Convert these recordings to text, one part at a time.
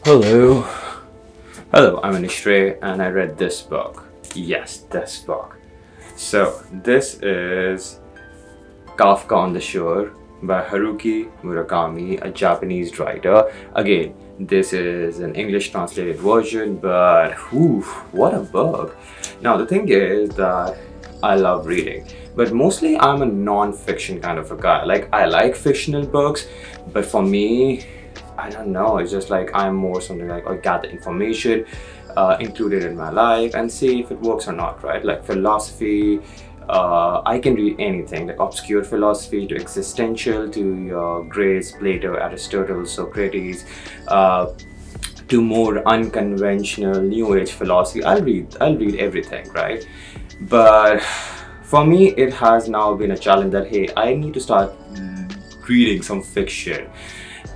Hello. Hello, I'm Anishray and I read this book. Yes, this book. So, this is Kafka on the Shore by Haruki Murakami, a Japanese writer. Again, this is an English translated version, but whew, what a book. Now, the thing is that I love reading, but mostly I'm a non-fiction kind of a guy. Like, I like fictional books, but for me, I don't know, it's just like I'm more something like I gather information, include it in my life and see if it works or not, right? Like philosophy, I can read anything, like obscure philosophy to existential to your greats, Plato, Aristotle, Socrates, to more unconventional new age philosophy. I'll read everything, right? But for me it has now been a challenge that hey, I need to start reading some fiction.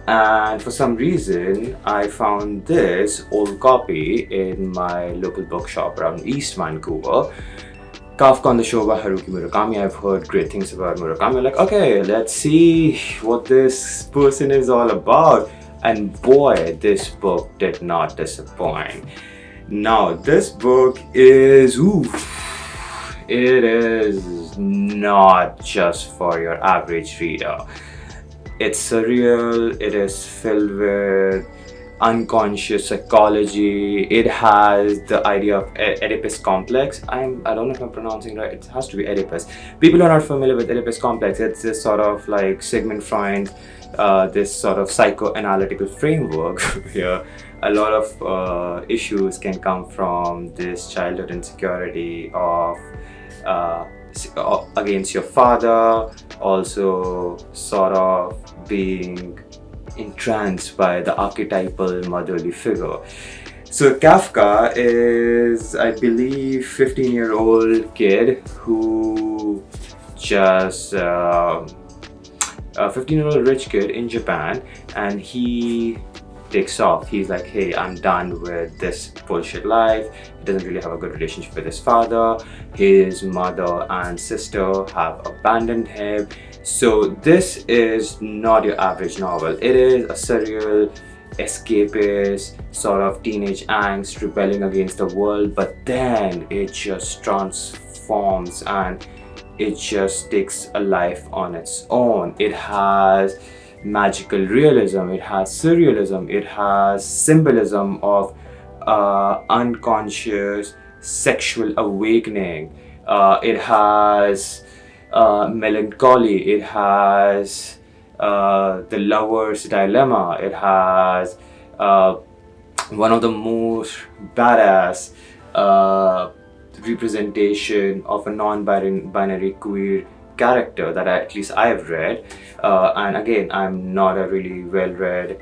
And for some reason, I found this old copy in my local bookshop around East Vancouver. Kafka on the Shore by Haruki Murakami. I've heard great things about Murakami. Like, okay, let's see what this person is all about. And boy, this book did not disappoint. Now, this book is, it is not just for your average reader. It's surreal, it is filled with unconscious psychology. It has the idea of Oedipus complex. I don't know if I'm pronouncing right. It has to be Oedipus. People are not familiar with Oedipus complex. It's this sort of like Sigmund Freud, this sort of psychoanalytical framework here. A lot of issues can come from this childhood insecurity of against your father, also sort of being entranced by the archetypal motherly figure. So Kafka is, I believe, 15-year-old kid who just a 15-year-old rich kid in Japan, and he takes off. He's like, hey, I'm done with this bullshit life. He doesn't really have a good relationship with his father. His mother and sister have abandoned him. So this is not your average novel. It is a surreal, escapist, sort of teenage angst rebelling against the world, but then it just transforms and it just takes a life on its own. It has magical realism, it has surrealism, it has symbolism of unconscious sexual awakening. It has melancholy, it has the lover's dilemma, it has one of the most badass representation of a non-binary queer character that at least I've read. And again, I'm not a really well-read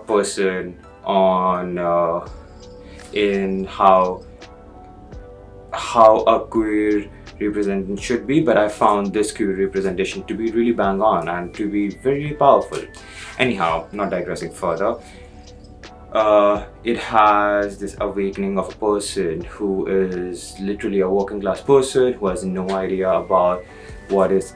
person on in how a queer representation should be, but I found this queer representation to be really bang on and to be very powerful. Anyhow, not digressing further. It has this awakening of a person who is literally a working class person who has no idea about what is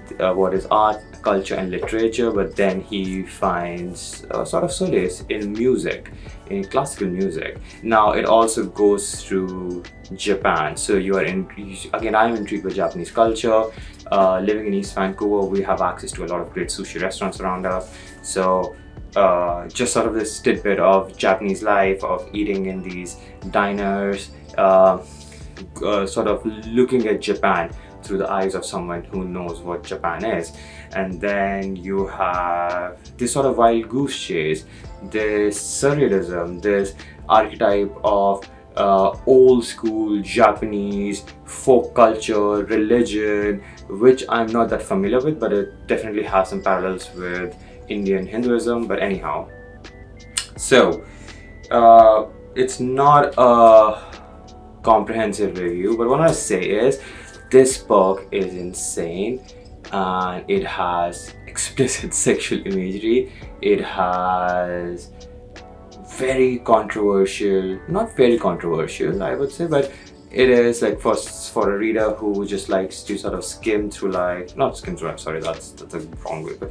art, culture, and literature, but then he finds sort of solace in music, in classical music. Now it also goes through Japan, so you are in. Again, I'm intrigued by Japanese culture. Living in East Vancouver, we have access to a lot of great sushi restaurants around us. So just sort of this tidbit of Japanese life, of eating in these diners, sort of looking at Japan through the eyes of someone who knows what Japan is. And then you have this sort of wild goose chase, this surrealism, this archetype of old school Japanese folk culture, religion, which I'm not that familiar with, but it definitely has some parallels with Indian Hinduism. But anyhow, so it's not a comprehensive review, but what I say is this book is insane and it has explicit sexual imagery. It has very controversial, not very controversial, I would say, but it is like for a reader who just likes to sort of skim through, like not skim through, I'm sorry, that's a wrong way, but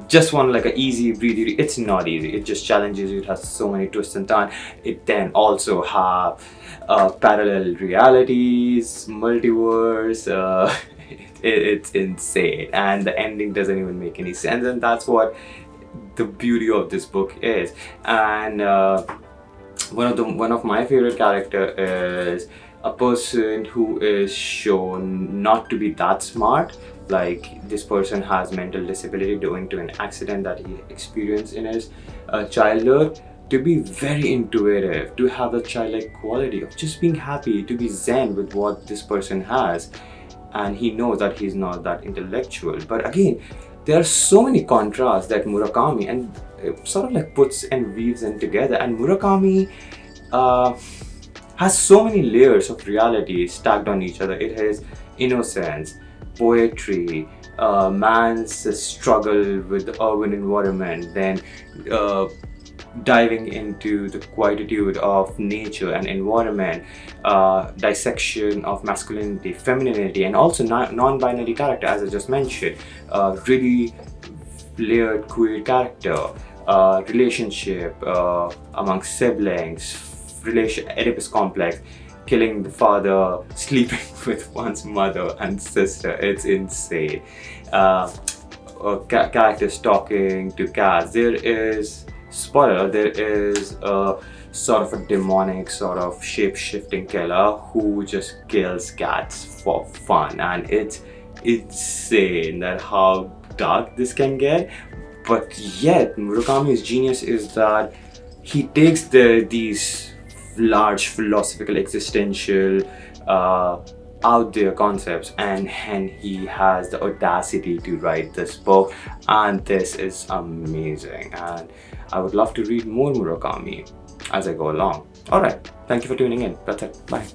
just want like an easy breathy read. It's not easy, it just challenges you, it has so many twists and turns. It then also have parallel realities, multiverse, it's insane, and the ending doesn't even make any sense, and that's what the beauty of this book is. And one of my favorite character is a person who is shown not to be that smart. Like, this person has mental disability due to an accident that he experienced in his childhood, to be very intuitive, to have the childlike quality of just being happy, to be zen with what this person has. And he knows that he's not that intellectual, but again, there are so many contrasts that Murakami and sort of like puts and weaves them together. And Murakami has so many layers of reality stacked on each other. It has innocence, poetry, man's struggle with the urban environment, then diving into the quietude of nature and environment, dissection of masculinity, femininity, and also non-binary character, as I just mentioned, really layered queer character, relationship among siblings, Oedipus complex, killing the father, sleeping with one's mother and sister. It's insane. Characters talking to cats. There is, spoiler, there is a sort of a demonic, sort of shape-shifting killer who just kills cats for fun, and it's insane that how dark this can get. But yet Murakami's genius is that he takes these large philosophical, existential, out there concepts, and he has the audacity to write this book, and this is amazing, and I would love to read more Murakami as I go along. Alright, thank you for tuning in. That's it. Bye.